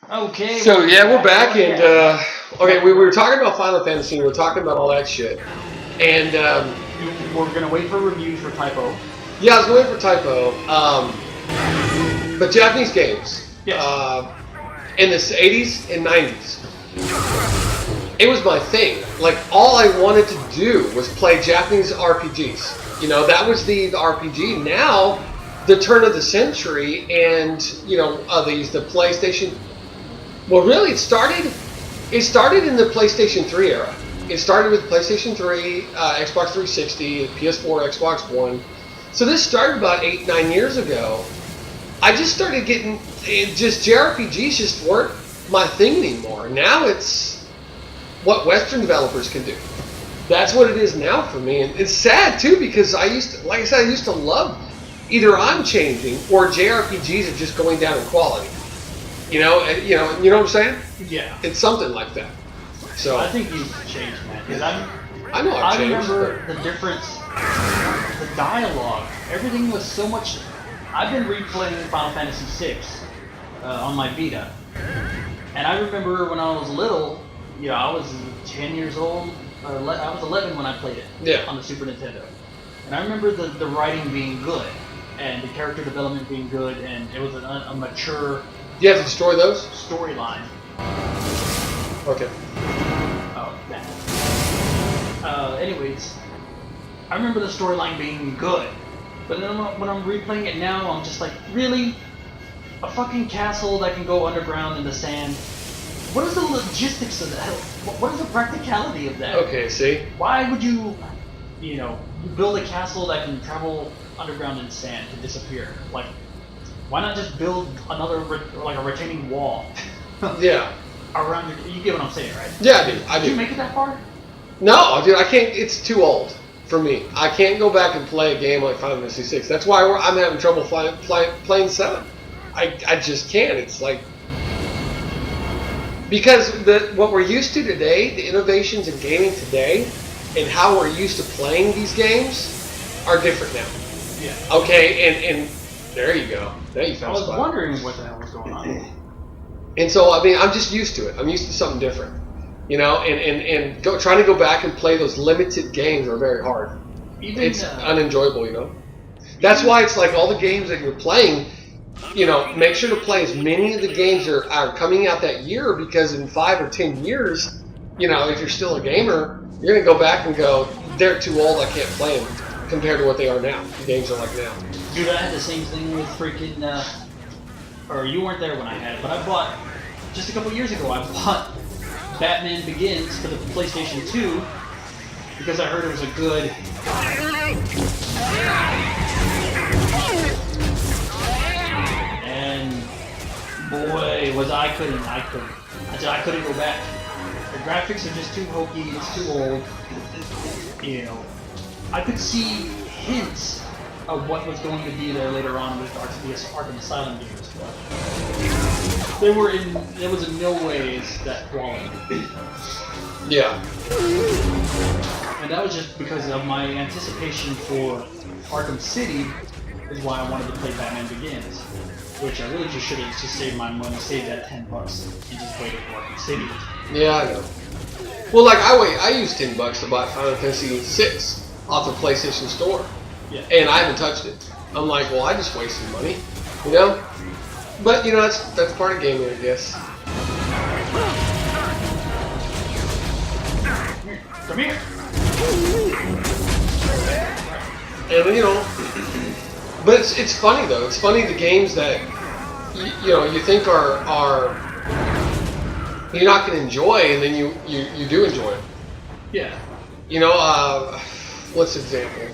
Okay. So yeah, we're back, and okay, we were talking about Final Fantasy, and we were talking about all that shit, and We're gonna wait for reviews for Typo. yeah, I was waiting for Typo, but Japanese games, Yes. in the 80s and 90s, it was my thing. Like, all I wanted to do was play Japanese RPGs. You know, that was the RPG. Now, the turn of the century, and you know, the PlayStation. Well, really, it started in the PlayStation 3 era. It started with PlayStation 3, Xbox 360, PS4, Xbox One. So this started about 8-9 years ago. I just started getting JRPGs just weren't my thing anymore. Now it's what Western developers can do. That's what it is now for me, and it's sad too because I used to love. Either I'm changing or JRPGs are just going down in quality. You know what I'm saying? Yeah. It's something like that. So I think you've changed, man. Because I know I've changed. I remember the difference, the dialogue. Everything was so much. I've been replaying Final Fantasy VI on my Vita, and I remember when I was little. You know, I was 10 years old. I was 11 when I played it on the Super Nintendo, and I remember the writing being good, and the character development being good, and it was a mature. Do you have to destroy those? Storyline. Okay. Oh, that. Anyways, I remember the storyline being good, but then when I'm replaying it now, I'm just like, really? A fucking castle that can go underground in the sand? What is the logistics of that? What is the practicality of that? Okay, see? Why would you build a castle that can travel underground in sand to disappear? Like, why not just build another, like a retaining wall? Yeah. Around you get what I'm saying, right? Yeah, I do. Did you make it that far? No, dude, I can't. It's too old for me. I can't go back and play a game like Final Fantasy 6. That's why I'm having trouble playing 7. I just can't. It's like because what we're used to today, the innovations in gaming today, and how we're used to playing these games are different now. Yeah. Okay, and there you go. There you found I was spot. wondering what the hell was going on. And so, I mean, I'm just used to it. I'm used to something different. You know, and trying to go back and play those limited games are very hard. It's unenjoyable, you know. That's why it's like all the games that you're playing, you know, make sure to play as many of the games that are coming out that year, because in 5 or 10 years, you know, if you're still a gamer, you're going to go back and go, they're too old, I can't play them, compared to what they are now. The games are like now. Dude, I had the same thing with freaking, or you weren't there when I had it, but I bought, just a couple years ago, I bought Batman Begins for the PlayStation 2, because I heard it was a good... And boy, I couldn't go back. The graphics are just too hokey, it's too old. You know, I could see hints of what was going to be there later on with the Arkham Asylum games, but there was in no ways that quality. Yeah. And that was just because of my anticipation for Arkham City is why I wanted to play Batman Begins. Which I really just should have just saved my money, saved that $10 and just waited for Arkham City. Yeah, I know. Well, like I used $10 to buy Final Fantasy 6 off the PlayStation Store. Yeah. And I haven't touched it. I'm like, well, I just wasted money, you know? But, you know, that's part of gaming, I guess. Come here. And, you know, but it's funny, though. It's funny the games that, you know, you think are you're not going to enjoy, and then you do enjoy it. Yeah. You know, what's an example?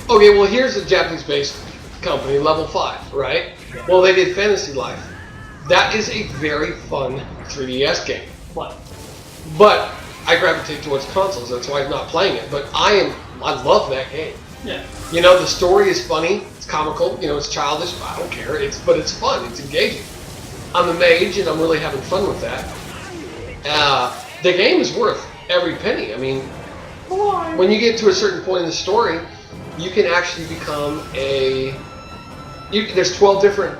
Okay, well, here's a Japanese-based company, Level 5, right? Well, they did Fantasy Life. That is a very fun 3DS game. What? But I gravitate towards consoles. That's why I'm not playing it. But I love that game. Yeah. You know, the story is funny. It's comical. You know, it's childish. But I don't care. But it's fun. It's engaging. I'm a mage, and I'm really having fun with that. The game is worth every penny. I mean, when you get to a certain point in the story, you can actually become there's 12 different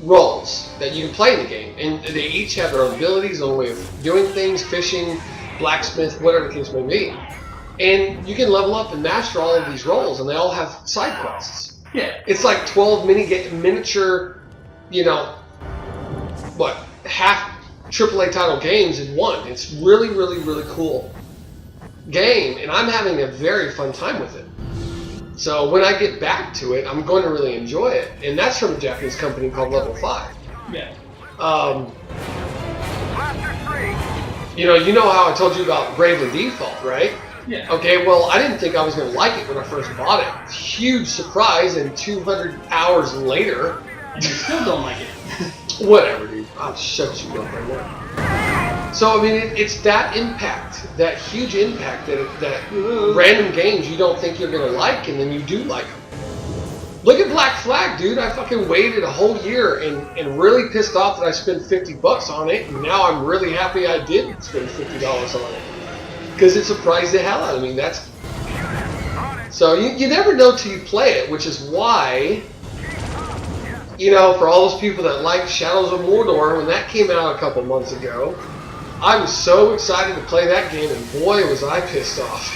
roles that you can play in the game, and they each have their own abilities, their own way of doing things, fishing, blacksmith, whatever the case may be. And you can level up and master all of these roles, and they all have side quests. Yeah. It's like 12 miniature, you know, half AAA title games in one. It's really, really, really cool game, and I'm having a very fun time with it. So when I get back to it, I'm going to really enjoy it. And that's from a Japanese company called Level 5. Yeah. You know how I told you about Bravely Default, right? Yeah. Okay, well, I didn't think I was going to like it when I first bought it. Huge surprise, and 200 hours later... And you still don't like it. Whatever, dude. I'll shut you up right now. So, I mean, it's that impact, that huge impact that random games you don't think you're going to like, and then you do like them. Look at Black Flag, dude. I fucking waited a whole year and really pissed off that I spent $50 on it, and now I'm really happy I did spend $50 on it. Because it surprised the hell out of me. So you never know till you play it, which is why, you know, for all those people that like Shadows of Mordor, when that came out a couple months ago, I was so excited to play that game, and boy, was I pissed off.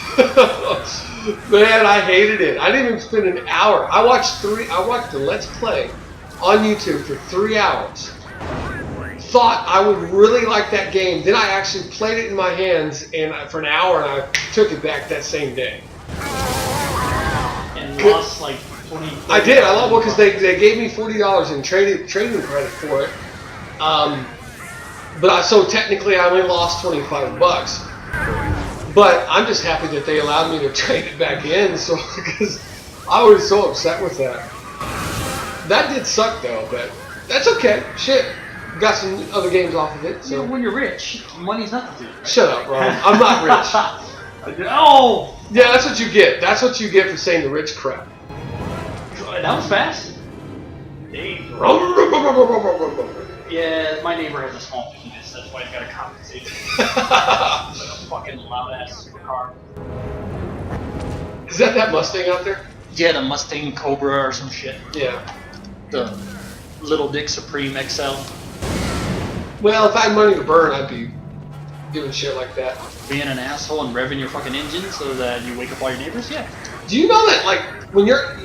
Man, I hated it. I didn't even spend an hour. I watched the Let's Play on YouTube for 3 hours. Thought I would really like that game. Then I actually played it in my hands for an hour, and I took it back that same day. And lost like 20. I did. I love it because they gave me $40 in trading credit for it. So technically I only lost $25. But I'm just happy that they allowed me to trade it back in. So because I was so upset with that. That did suck though, but that's okay. Shit. Got some other games off of it. So. You know, when you're rich, money's nothing to you. Shut up, Rob. I'm not rich. Oh! Yeah, that's what you get. That's what you get for saying the rich crap. That was fast. Hey. Yeah, my neighbor has a small penis. That's why he's got to compensate. Like a fucking loud ass supercar. Is that Mustang out there? Yeah, the Mustang Cobra or some shit. Yeah. The Little Dick Supreme XL. Well, if I had money to burn, I'd be doing shit like that. Being an asshole and revving your fucking engine so that you wake up all your neighbors? Yeah. Do you know that, like, when you're...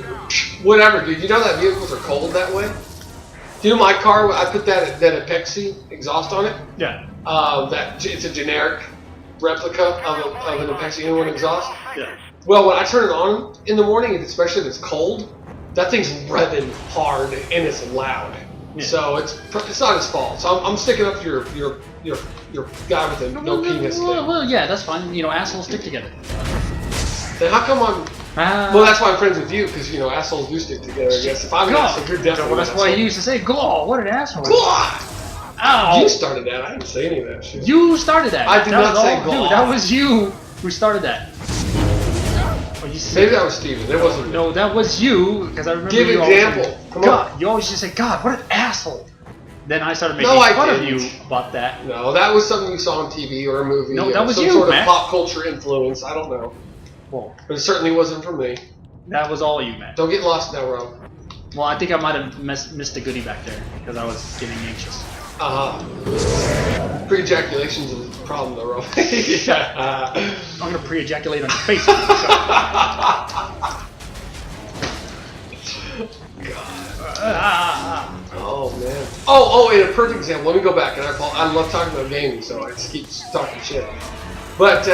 Whatever, dude. You know that vehicles are cold that way? Do you know my car, I put that Apexi exhaust on it? Yeah. It's a generic replica of an Apexi in-one exhaust. Yeah. Well, when I turn it on in the morning, especially if it's cold, that thing's revving hard and it's loud. Yeah. So it's not his fault. So I'm sticking up to your guy with the no penis thing. Well, yeah, that's fine. You know, assholes stick together. Then how come I'm... well, that's why I'm friends with you, because, you know, assholes do stick together, I guess. If I'm an asshole, you're definitely that's why he used to say, "God, what an asshole." God! Ow! You started that. I didn't say any of that shit. You started that. I did not say God. God. Dude, that was you who started that. Maybe that was Steven. That wasn't me. No, that was you, because I remember Give you example. Always Come God, on. you always just say, "God, what an asshole." Then I started making fun of you about that. No, that was something you saw on TV or a movie. No, that was some you, sort man. of pop culture influence. I don't know. Well, but it certainly wasn't from me. That was all you, man. Don't get lost now, Rob. Well, I think I might have missed a goodie back there, because I was getting anxious. Pre-ejaculation's a problem, though, Rob. Yeah. I'm gonna pre-ejaculate on your face. Oh man. Oh, and a perfect example. Let me go back. And I love talking about gaming, so I just keep talking shit. But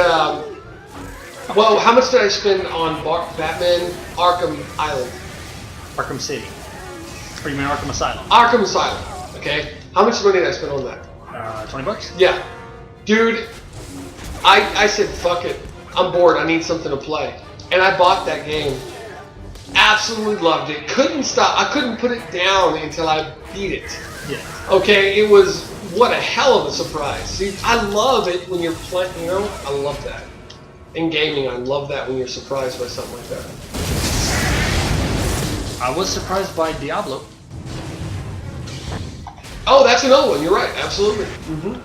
well, how much did I spend on Batman Arkham Island? Arkham City. Or you mean Arkham Asylum? Arkham Asylum. Okay. How much money did I spend on that? $20. Yeah, dude. I said fuck it. I'm bored. I need something to play, and I bought that game. Absolutely loved it. Couldn't stop. I couldn't put it down until I beat it. Yeah. Okay, it was what a hell of a surprise. See, I love it when you're playing. You know, I love that. In gaming, I love that when you're surprised by something like that. I was surprised by Diablo. Oh, that's another one. You're right. Absolutely. Mm-hmm.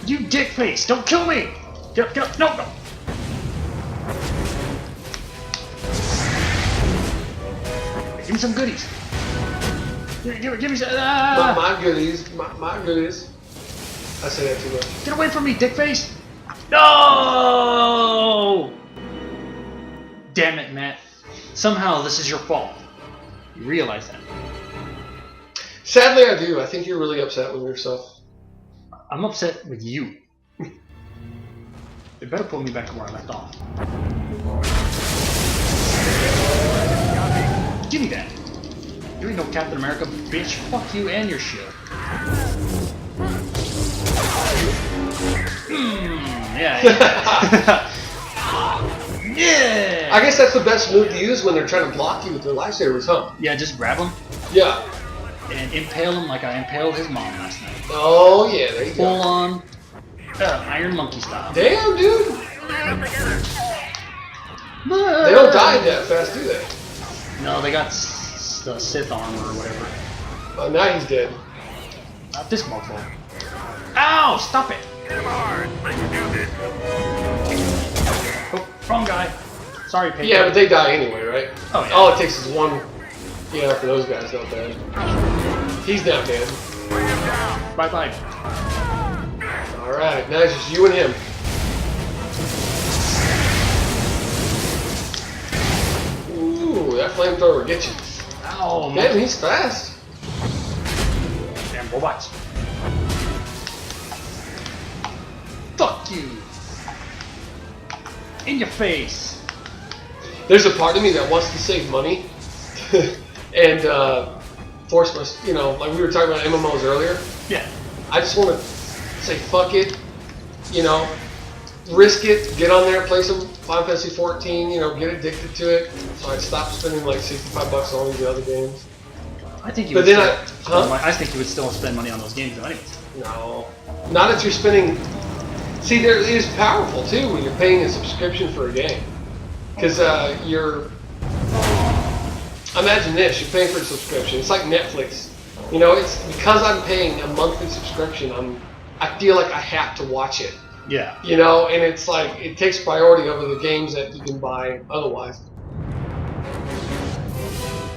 You dick face! Don't kill me! Get up! No! Give me some goodies. Give me some. My goodies. My goodies. I say that too much. Get away from me, dickface! No! Damn it, Matt. Somehow this is your fault. You realize that? Sadly, I do. I think you're really upset with yourself. I'm upset with you. They better put me back to where I left off. Give me that. You ain't no Captain America, bitch. Fuck you and your shield. Yeah. Yeah. I guess that's the best move to use when they're trying to block you with their lightsabers, huh? Yeah, just grab him Yeah. and impale him like I impaled his mom last night. Oh, yeah, there you go. Full on Iron Monkey style. Damn, dude. They don't die that fast, do they? No, they got the Sith armor or whatever. Oh, now he's dead. Not this mofo. Ow! Stop it! Oh, wrong guy. Sorry, Pedro. Yeah, but they die anyway, right? Oh, yeah. All it takes is one. Yeah, for those guys, not bad. He's not dead. Bye-bye. Alright, now it's just you and him. Ooh, that flamethrower gets you. Ow, Man, he's fast. damn robots. Fuck you. In your face. There's a part of me that wants to save money and force my, you know, like we were talking about MMOs earlier. Yeah. I just want to say fuck it, you know, risk it, get on there, play some Final Fantasy 14, you know, get addicted to it. So I'd stop spending like $65 on all these other games. I think you But would then still, I think you would still spend money on those games though anyways. No, not if you're spending. See, there it is powerful too when you're paying a subscription for a game, because you're. Imagine this: you're paying for a subscription. It's like Netflix. You know, it's because I'm paying a monthly subscription. I feel like I have to watch it. Yeah. You know, and it's like it takes priority over the games that you can buy otherwise.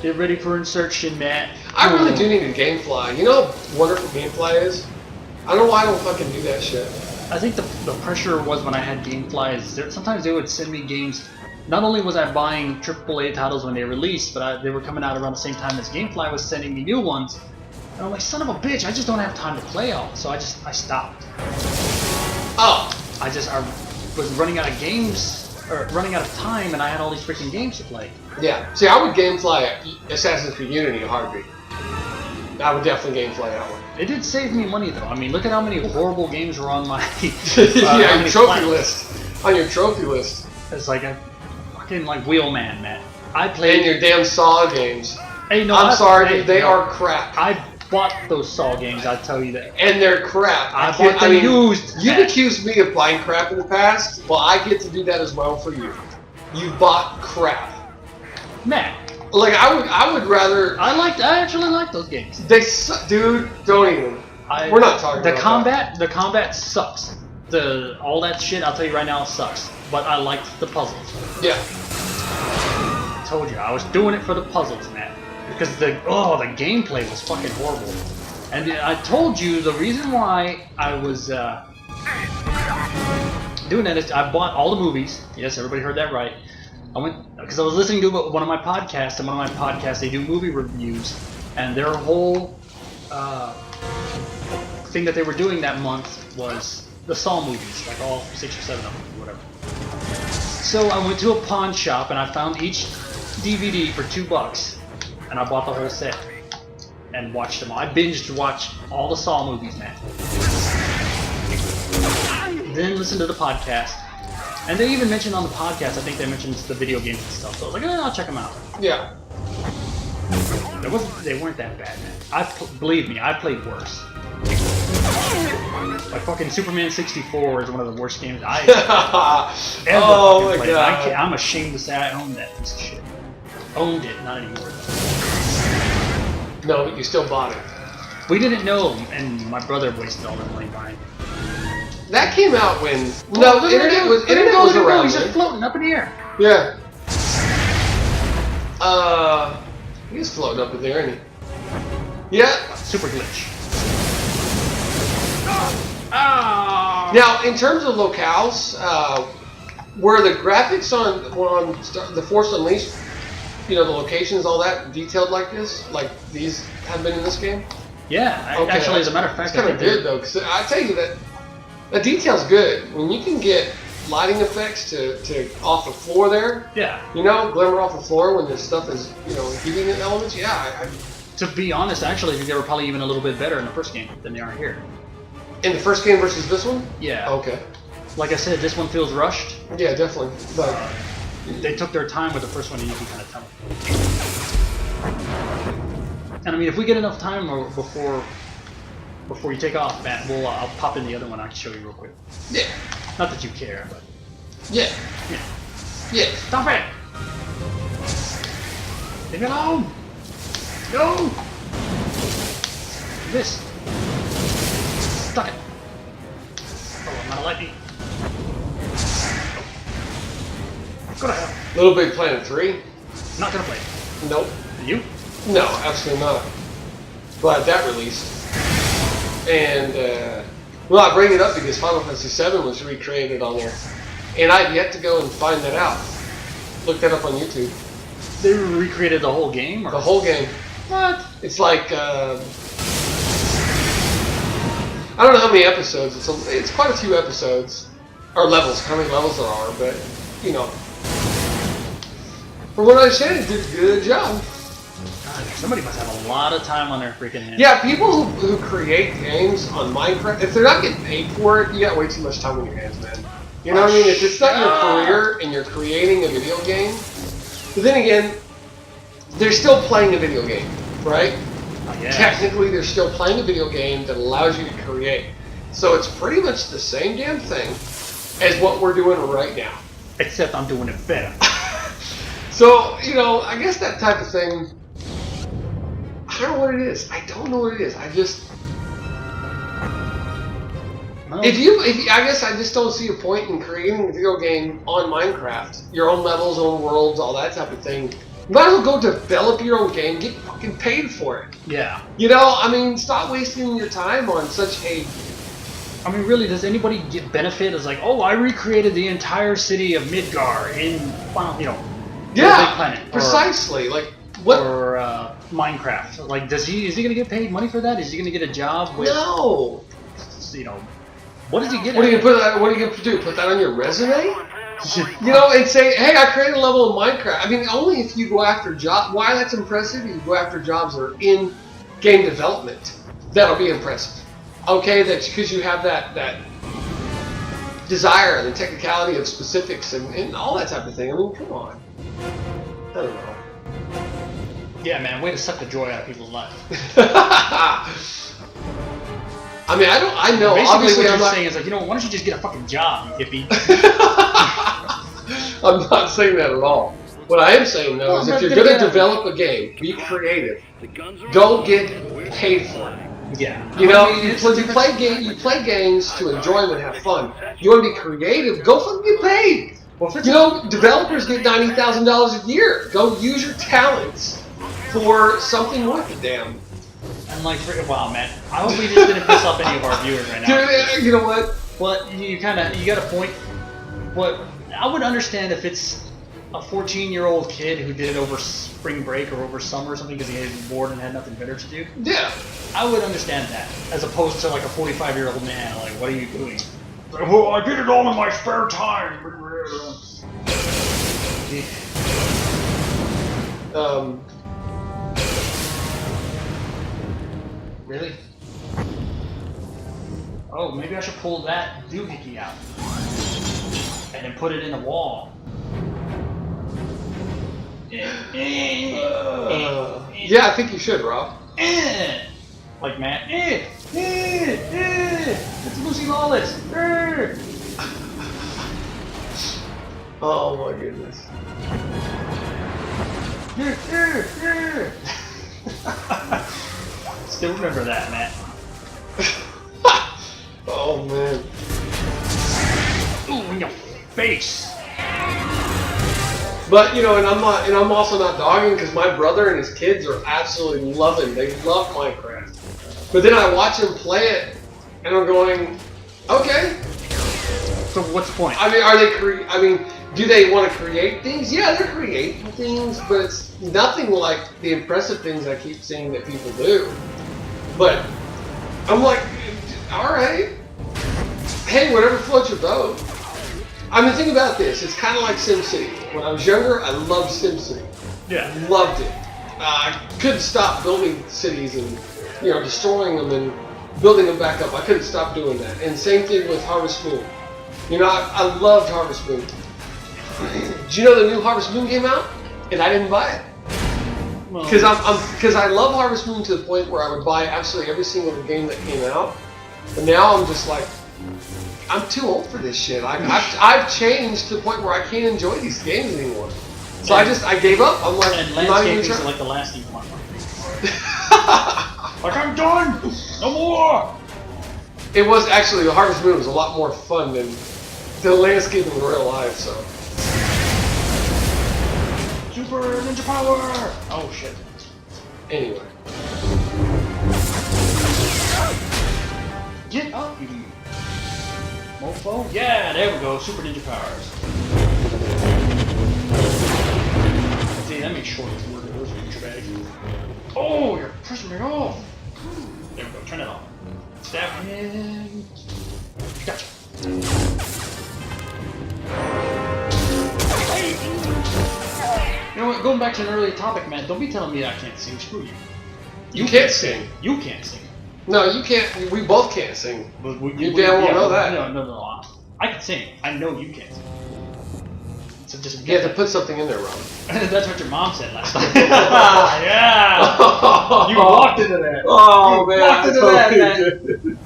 Get ready for insertion, Matt. I really do need a GameFly. You know how wonderful GameFly is? I don't know why I don't fucking do that shit. I think the pressure was when I had GameFly is sometimes they would send me games. Not only was I buying AAA titles when they released, but they were coming out around the same time as GameFly was sending me new ones. And I'm like, son of a bitch, I just don't have time to play all. So I stopped. Oh. I was running out of games, or running out of time, and I had all these freaking games to play. Yeah. See, I would GameFly Assassin's Creed Unity in a heartbeat. I would definitely GameFly that one. It did save me money though. I mean, look at how many horrible games were on my yeah, your trophy list. On your trophy list. It's like a fucking like Wheelman, man. I played And your damn Saw games. Hey, no, I'm sorry, hey, they no. are crap. I bought those Saw games. I'll tell you that. And they're crap. I bought them used. You've accused me of buying crap in the past. Well, I get to do that as well for you. You bought crap. Man, Like I would rather. I actually like those games. They dude, don't even. We're not talking the about combat. The combat sucks. All that shit. I'll tell you right now, it sucks. But I liked the puzzles. Yeah. I told you, I was doing it for the puzzles, man. Because the gameplay was fucking horrible. And I told you the reason why I was doing that is I bought all the movies. Yes, everybody heard that right. I went because I was listening to one of my podcasts, and one of my podcasts they do movie reviews, and their whole thing that they were doing that month was the Saw movies, like all 6 or 7 of them, or whatever. So I went to a pawn shop and I found each DVD for $2, and I bought the whole set and watched them all. I binged watched all the Saw movies, man. Then listened to the podcast. And they even mentioned on the podcast, I think they mentioned the video games and stuff. So I was like, I'll check them out. Yeah. They weren't that bad, man. Believe me, I played worse. Like fucking Superman 64 is one of the worst games I ever oh my played. god. I'm ashamed to say I owned that piece of shit. Owned it, not anymore. No, but you still bought it. We didn't know, and my brother wasted all that money buying it. That came out when the internet was around. He's just floating up in the air. Yeah. He's floating up in there, isn't he? Yeah. Super glitch. Ah! Now, in terms of locales, were the graphics on the Force Unleashed, you know, the locations, all that detailed like this, like these have been in this game? Yeah, Okay, actually, as a matter of fact, it's kind of good though, because I tell you that the detail's good when you can get lighting effects to off the floor there. Yeah. You know, glimmer off the floor when this stuff is, you know, heating elements. Yeah. To be honest, actually, I think they were probably even a little bit better in the first game than they are here. In the first game versus this one? Yeah. Okay. Like I said, this one feels rushed. Yeah, definitely. But they took their time with the first one, and you can kind of tell. And I mean, if we get enough time before you take off, Matt, I'll pop in the other one. I can show you real quick. Yeah. Not that you care, but yeah. Yeah. Stop it! Leave me alone! No! This. Stuck it. Oh, I'm out of lightning. Go to hell. Little Big Planet 3? Not gonna play. Nope. You? No, absolutely not. But that released. And, well, I bring it up because Final Fantasy VII was recreated on there. And I've yet to go and find that out. Look that up on YouTube. They recreated the whole game? Or? The whole game. What? It's like, I don't know how many episodes. It's quite a few episodes. Or levels. How many levels there are, but, you know. From what I understand, it did a good job. God, somebody must have a lot of time on their freaking hands. Yeah, people who create games on Minecraft, if they're not getting paid for it, you got way too much time on your hands, man. You know what I mean? If it's not your career and you're creating a video game, but then again, they're still playing a video game, right? Yeah. Technically, they're still playing a video game that allows you to create. So it's pretty much the same damn thing as what we're doing right now. Except I'm doing it better. So, you know, I guess that type of thing, I don't know what it is. I don't know what it is. I just... Well, I guess I just don't see a point in creating a video game on Minecraft. Your own levels, own worlds, all that type of thing. You might as well go develop your own game, get fucking paid for it. Yeah. You know, I mean, stop wasting your time on such a... I mean, really, does anybody get benefit? It's like, oh, I recreated the entire city of Midgar in, you know, yeah, Big Planet. Precisely. Like, what? Or Minecraft. Like, is he going to get paid money for that? Is he going to get a job with... No. You know, what does he get? What are you going to do? Put that on your resume? You know, and say, hey, I created a level of Minecraft. I mean, only if you go after jobs. Why that's impressive? You go after jobs that are in game development. That'll be impressive. Okay, that's because you have that desire and the technicality of specifics and all that type of thing. I mean, come on. I don't know. Yeah, man, way to suck the joy out of people's lives. I mean, I know. Basically, Obviously, what I'm you're not saying is like, you know, why don't you just get a fucking job, you hippie? I'm not saying that at all. What I am saying though is if you're going to develop a game, be creative. Don't get paid for it. Yeah. You know, you play games to enjoy them and have fun. You want to be creative? Go fucking get paid. Well, you know, developers get $90,000 a year. Go use your talents for something worth a damn. I'm like, wow, man. I hope we just didn't piss off any of our viewers right now. Dude, you know what? But you got a point. What I would understand if it's a 14-year-old kid who did it over spring break or over summer or something because he was bored and had nothing better to do. Yeah. I would understand that, as opposed to like a 45-year-old man. Like, what are you doing? Like, well, I did it all in my spare time. Really? Oh, maybe I should pull that doohickey out and then put it in the wall. Yeah, I think you should, Rob. Like Matt. It's Lucy Lawless. Oh my goodness. Still remember that, Matt. Oh man. Ooh, in your face. But you know, and I'm also not dogging because my brother and his kids are absolutely loving. They love Minecraft. But then I watch them play it, and I'm going, okay. So what's the point? I mean, are they do they want to create things? Yeah, they're creating things, but it's nothing like the impressive things I keep seeing that people do. But I'm like, all right. Hey, whatever floats your boat. I mean, think about this. It's kind of like SimCity. When I was younger, I loved SimCity. Yeah. Loved it. I couldn't stop building cities and, you know, destroying them and building them back up. I couldn't stop doing that. And same thing with Harvest Moon. You know, I loved Harvest Moon. Did you know the new Harvest Moon came out? And I didn't buy it. Because I love Harvest Moon to the point where I would buy absolutely every single game that came out. But now I'm just like, I'm too old for this shit. I've changed to the point where I can't enjoy these games anymore. So I gave up. I'm like, and I'm not even landscaping trying. is like the last thing you want. Like, I'm done! No more! It was actually, the Harvest Moon was a lot more fun than the landscaping in real life, so. Super Ninja Power! Oh shit. Anyway. Get up, you mofo. Yeah, there we go. Super Ninja Powers. See, that makes short work of those douchebags. Oh, you're pushing me off. There we go. Turn it on. Stab him. Gotcha. You know what? Going back to an earlier topic, man. Don't be telling me that I can't sing. Screw you. You can't sing. You can't sing. No, you can't. We both can't sing. You damn well know that. No. I can sing. I know you can't sing. So just you have to put something in there, Rob. That's what your mom said last time. Yeah. You walked into that. Oh you man, walked into that,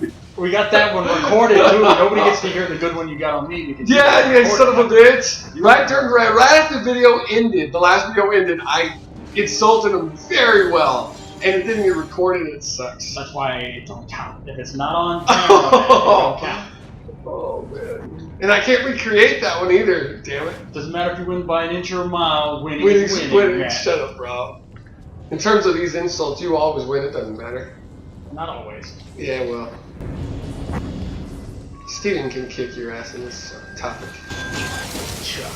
man. We got that one recorded too. Nobody gets to hear the good one you got on me. Because you son of a bitch. Right after the video ended, the last video ended, I insulted him very well. And it didn't get recorded, it sucks. That's why it don't count. If it's not on camera, it don't count. Oh, man. And I can't recreate that one either, damn it. Doesn't matter if you win by an inch or a mile, winning. Shut up, bro. In terms of these insults, you always win, it doesn't matter. Not always. Yeah, well. Steven can kick your ass in this topic. Sure.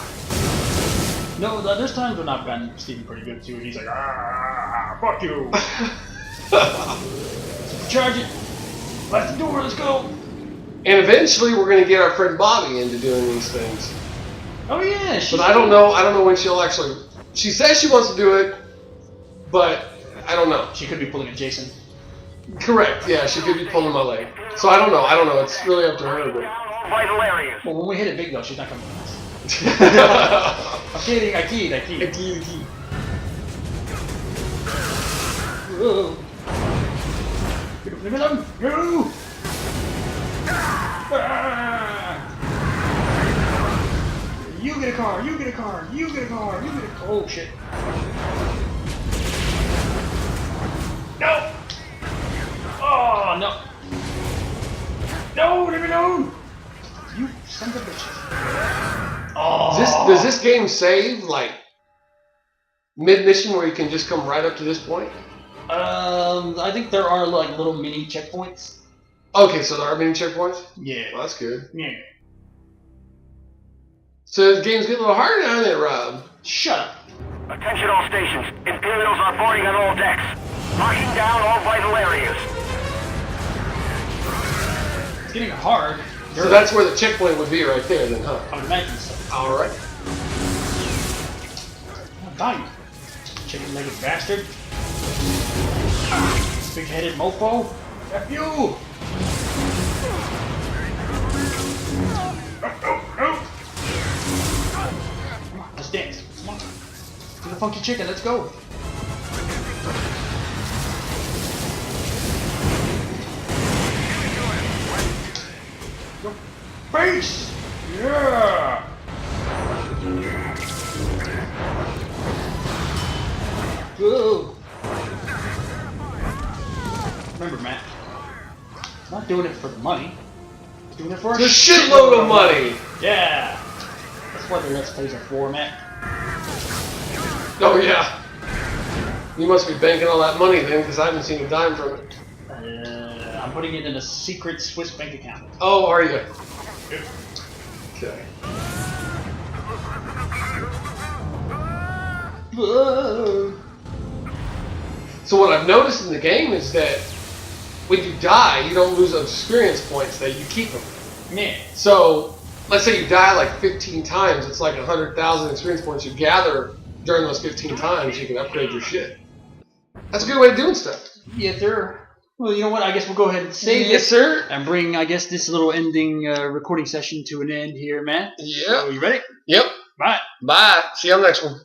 No, there's times when I've gotten Steven pretty good too, and he's like, fuck you. Charge it. Blast the door, let's go. And eventually we're going to get our friend Bobby into doing these things. Oh yeah. But I don't know when she'll actually, she says she wants to do it, but I don't know. She could be pulling a Jason. Correct, yeah, she could be pulling my leg. So I don't know, it's really up to her. But... Well, when we hit it big though, she's not coming with us. I'm kidding, I keyed. Whoa. No! You get a car, you get a car. Oh shit. No! Oh no! No, leave me alone! You son of a bitch. Oh. Does this game save like mid-mission where you can just come right up to this point? I think there are like little mini checkpoints. Okay, so there are mini checkpoints? Yeah. Well, that's good. Yeah. So the game's getting a little harder now, isn't it, Rob? Shut up. Attention all stations. Imperials are boarding on all decks. Locking down all vital areas. It's getting hard. So that's where the checkpoint would be right there then, huh? I would imagine so. Alright. Oh, die, you chicken-legged bastard. Big-headed mofo. F you! No. Come on, let's dance. Come on. Do the funky chicken, let's go. Your face! Yeah! Whoa. Remember, Matt, I'm not doing it for the money. I'm doing it for a shitload of money! Yeah! That's what the Let's Plays are for, Matt. Oh yeah. You must be banking all that money then, because I haven't seen a dime from it. I'm putting it in a secret Swiss bank account. Oh, are you? Okay. So what I've noticed in the game is that when you die, you don't lose those experience points, that you keep them. Man. So let's say you die like 15 times, it's like 100,000 experience points you gather during those 15 times, you can upgrade your shit. That's a good way of doing stuff. Yes, sir. Well, you know what? I guess we'll go ahead and save Yes, it sir. and bring, I guess, this little ending recording session to an end here, man. Yep. So, you ready? Yep. Bye. Bye. See you on the next one.